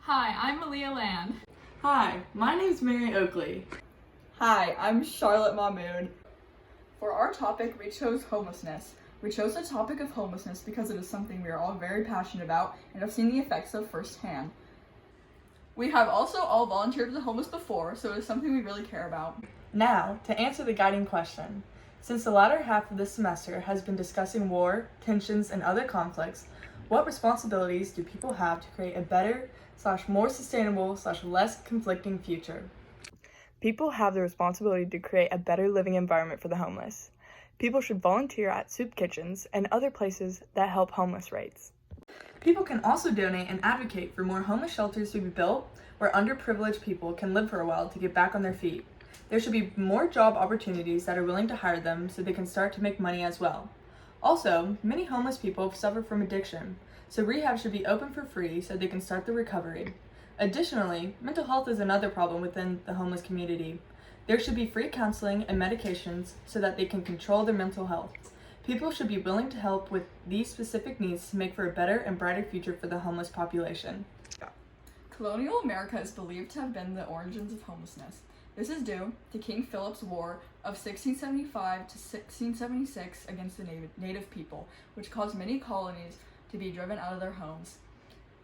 Hi, I'm Malia Land. Hi, my name's Mary Oakley. Hi, I'm Charlotte Mahmood. For our topic, we chose homelessness. We chose the topic of homelessness because it is something we are all very passionate about and have seen the effects of firsthand. We have also all volunteered with the homeless before, so it is something we really care about. Now, to answer the guiding question. Since the latter half of this semester has been discussing war, tensions, and other conflicts, what responsibilities do people have to create a better / more sustainable / less conflicting future? People have the responsibility to create a better living environment for the homeless. People should volunteer at soup kitchens and other places that help homeless rates. People can also donate and advocate for more homeless shelters to be built where underprivileged people can live for a while to get back on their feet. There should be more job opportunities that are willing to hire them so they can start to make money as well. Also, many homeless people suffer from addiction, so rehab should be open for free so they can start the recovery. Additionally, mental health is another problem within the homeless community. There should be free counseling and medications so that they can control their mental health. People should be willing to help with these specific needs to make for a better and brighter future for the homeless population. Colonial America is believed to have been the origins of homelessness. This is due to King Philip's War of 1675 to 1676 against the native people, which caused many colonies to be driven out of their homes.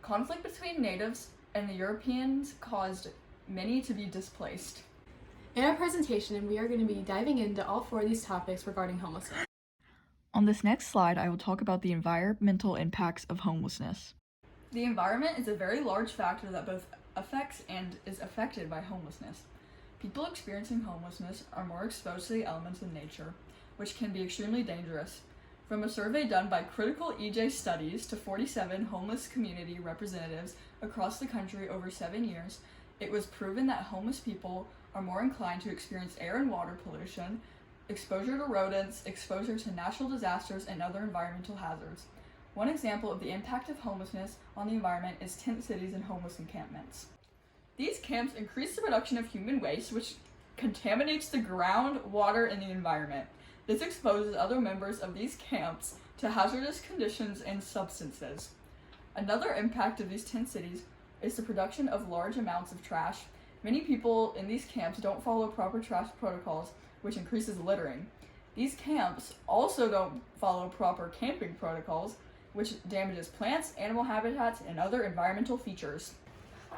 Conflict between natives and the Europeans caused many to be displaced. In our presentation, we are going to be diving into all four of these topics regarding homelessness. On this next slide, I will talk about the environmental impacts of homelessness. The environment is a very large factor that both affects and is affected by homelessness. People experiencing homelessness are more exposed to the elements of nature, which can be extremely dangerous. From a survey done by Critical EJ Studies to 47 homeless community representatives across the country over 7 years, it was proven that homeless people are more inclined to experience air and water pollution, exposure to rodents, exposure to natural disasters, and other environmental hazards. One example of the impact of homelessness on the environment is tent cities and homeless encampments. These camps increase the production of human waste, which contaminates the ground, water, and the environment. This exposes other members of these camps to hazardous conditions and substances. Another impact of these tent cities is the production of large amounts of trash. Many people in these camps don't follow proper trash protocols, which increases littering. These camps also don't follow proper camping protocols, which damages plants, animal habitats, and other environmental features.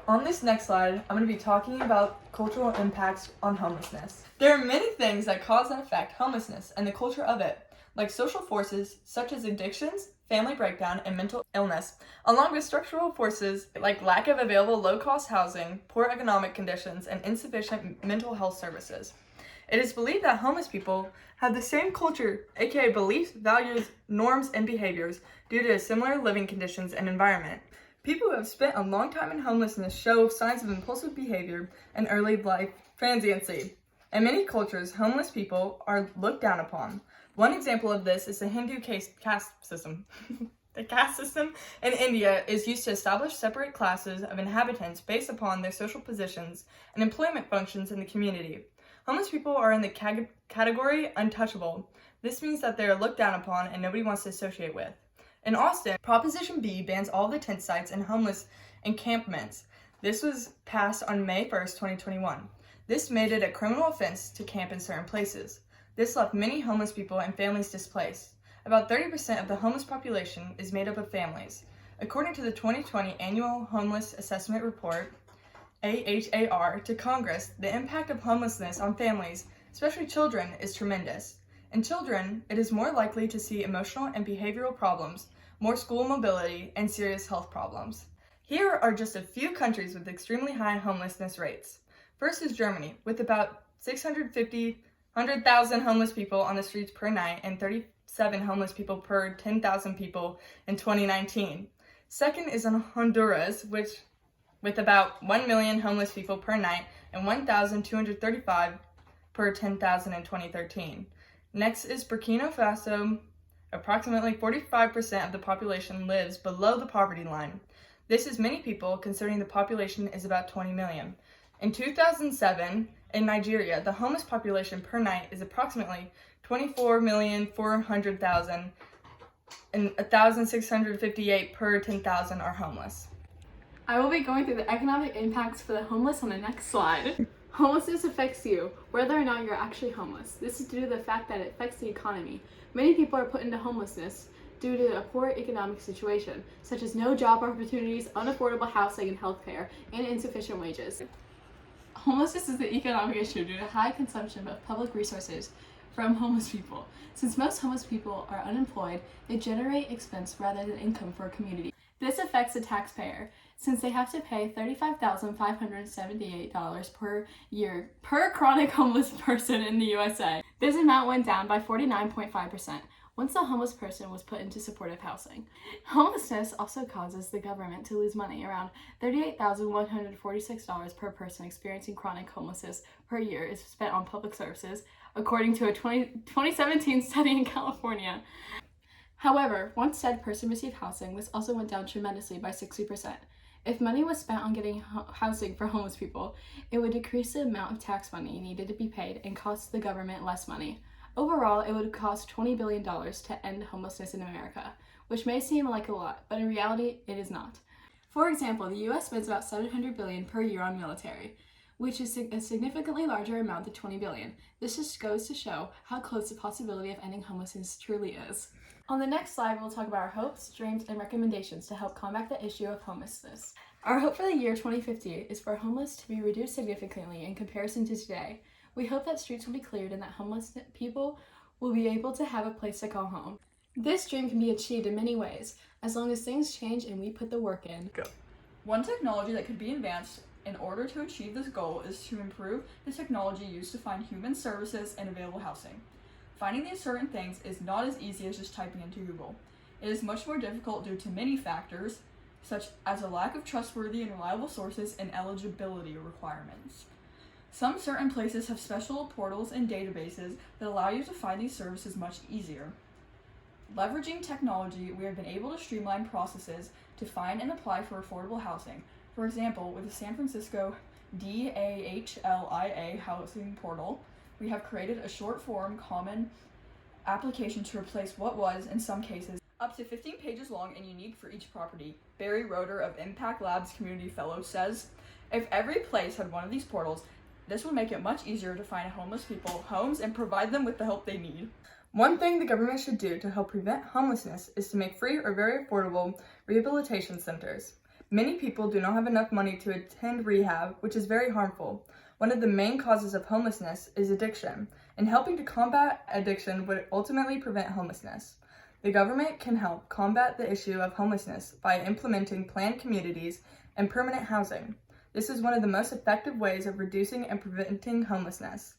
On this next slide, I'm going to be talking about cultural impacts on homelessness. There are many things that cause and affect homelessness and the culture of it, like social forces such as addictions, family breakdown, and mental illness, along with structural forces like lack of available low-cost housing, poor economic conditions, and insufficient mental health services. It is believed that homeless people have the same culture, aka beliefs, values, norms, and behaviors due to similar living conditions and environment. People who have spent a long time in homelessness show signs of impulsive behavior and early life transiency. In many cultures, homeless people are looked down upon. One example of this is the Hindu caste system. The caste system in India is used to establish separate classes of inhabitants based upon their social positions and employment functions in the community. Homeless people are in the category untouchable. This means that they are looked down upon and nobody wants to associate with. In Austin, Proposition B bans all the tent sites and homeless encampments. This was passed on May 1st, 2021. This made it a criminal offense to camp in certain places. This left many homeless people and families displaced. About 30% of the homeless population is made up of families. According to the 2020 Annual Homeless Assessment Report, AHAR, to Congress, the impact of homelessness on families, especially children, is tremendous. In children, it is more likely to see emotional and behavioral problems, more school mobility, and serious health problems. Here are just a few countries with extremely high homelessness rates. First is Germany, with about 100,000 homeless people on the streets per night and 37 homeless people per 10,000 people in 2019. Second is in Honduras, with about 1 million homeless people per night and 1,235 per 10,000 in 2013. Next is Burkina Faso. Approximately 45% of the population lives below the poverty line. This is many people, considering the population is about 20 million. In 2007, in Nigeria, the homeless population per night is approximately 24,400,000 and 1,658 per 10,000 are homeless. I will be going through the economic impacts for the homeless on the next slide. Homelessness affects you, whether or not you're actually homeless. This is due to the fact that it affects the economy. Many people are put into homelessness due to a poor economic situation, such as no job opportunities, unaffordable housing and healthcare, and insufficient wages. Homelessness is an economic issue due to high consumption of public resources from homeless people. Since most homeless people are unemployed, they generate expense rather than income for a community. This affects the taxpayer, since they have to pay $35,578 per year per chronic homeless person in the USA. This amount went down by 49.5% once the homeless person was put into supportive housing. Homelessness also causes the government to lose money, around $38,146 per person experiencing chronic homelessness per year is spent on public services, according to a 2017 study in California. However, once said person received housing, this also went down tremendously by 60%. If money was spent on getting housing for homeless people, it would decrease the amount of tax money needed to be paid and cost the government less money. Overall, it would cost $20 billion to end homelessness in America, which may seem like a lot, but in reality, it is not. For example, the US spends about $700 billion per year on military, which is a significantly larger amount than $20 billion. This just goes to show how close the possibility of ending homelessness truly is. On the next slide, we'll talk about our hopes, dreams, and recommendations to help combat the issue of homelessness. Our hope for the year 2050 is for homeless to be reduced significantly in comparison to today. We hope that streets will be cleared and that homeless people will be able to have a place to call home. This dream can be achieved in many ways, as long as things change and we put the work in. Go. One technology that could be advanced in order to achieve this goal is to improve the technology used to find human services and available housing. Finding these certain things is not as easy as just typing into Google. It is much more difficult due to many factors, such as a lack of trustworthy and reliable sources and eligibility requirements. Some certain places have special portals and databases that allow you to find these services much easier. Leveraging technology, we have been able to streamline processes to find and apply for affordable housing. For example, with the San Francisco DAHLIA housing portal, we have created a short-form common application to replace what was, in some cases, up to 15 pages long and unique for each property. Barry Roeder of Impact Labs Community Fellows says, "If every place had one of these portals, this would make it much easier to find homeless people homes and provide them with the help they need." One thing the government should do to help prevent homelessness is to make free or very affordable rehabilitation centers. Many people do not have enough money to attend rehab, which is very harmful. One of the main causes of homelessness is addiction, and helping to combat addiction would ultimately prevent homelessness. The government can help combat the issue of homelessness by implementing planned communities and permanent housing. This is one of the most effective ways of reducing and preventing homelessness.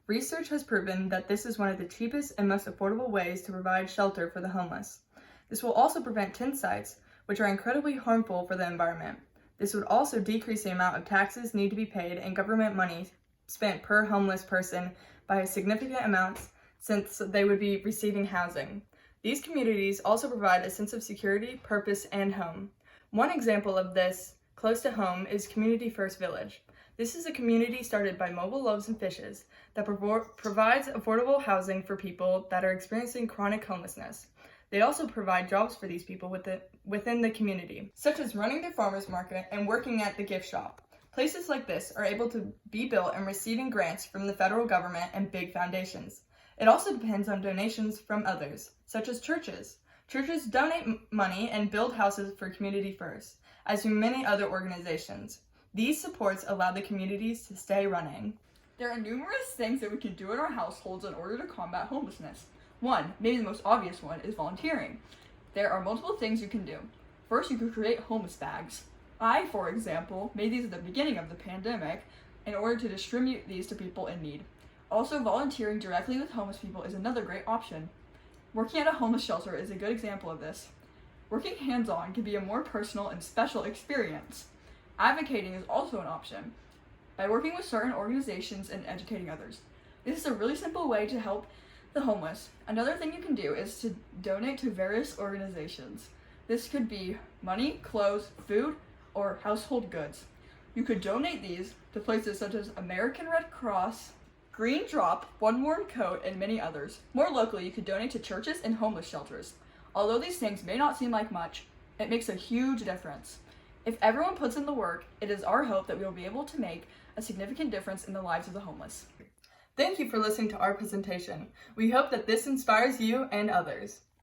Research has proven that this is one of the cheapest and most affordable ways to provide shelter for the homeless. This will also prevent tent sites, which are incredibly harmful for the environment. This would also decrease the amount of taxes need to be paid and government money spent per homeless person by a significant amount, since they would be receiving housing. These communities also provide a sense of security, purpose, and home. One example of this close to home is Community First Village. This is a community started by Mobile Loaves and Fishes that provides affordable housing for people that are experiencing chronic homelessness. They also provide jobs for these people within the community, such as running the farmers market and working at the gift shop. Places like this are able to be built and receiving grants from the federal government and big foundations. It also depends on donations from others, such as churches. Churches donate money and build houses for Community First, as do many other organizations. These supports allow the communities to stay running. There are numerous things that we can do in our households in order to combat homelessness. One, maybe the most obvious one, is volunteering. There are multiple things you can do. First, you could create homeless bags. I, for example, made these at the beginning of the pandemic in order to distribute these to people in need. Also, volunteering directly with homeless people is another great option. Working at a homeless shelter is a good example of this. Working hands-on can be a more personal and special experience. Advocating is also an option, by working with certain organizations and educating others. This is a really simple way to help the homeless. Another thing you can do is to donate to various organizations. This could be money, clothes, food, or household goods. You could donate these to places such as American Red Cross, Green Drop, One Warm Coat, and many others. More locally, you could donate to churches and homeless shelters. Although these things may not seem like much, it makes a huge difference. If everyone puts in the work, it is our hope that we will be able to make a significant difference in the lives of the homeless. Thank you for listening to our presentation. We hope that this inspires you and others.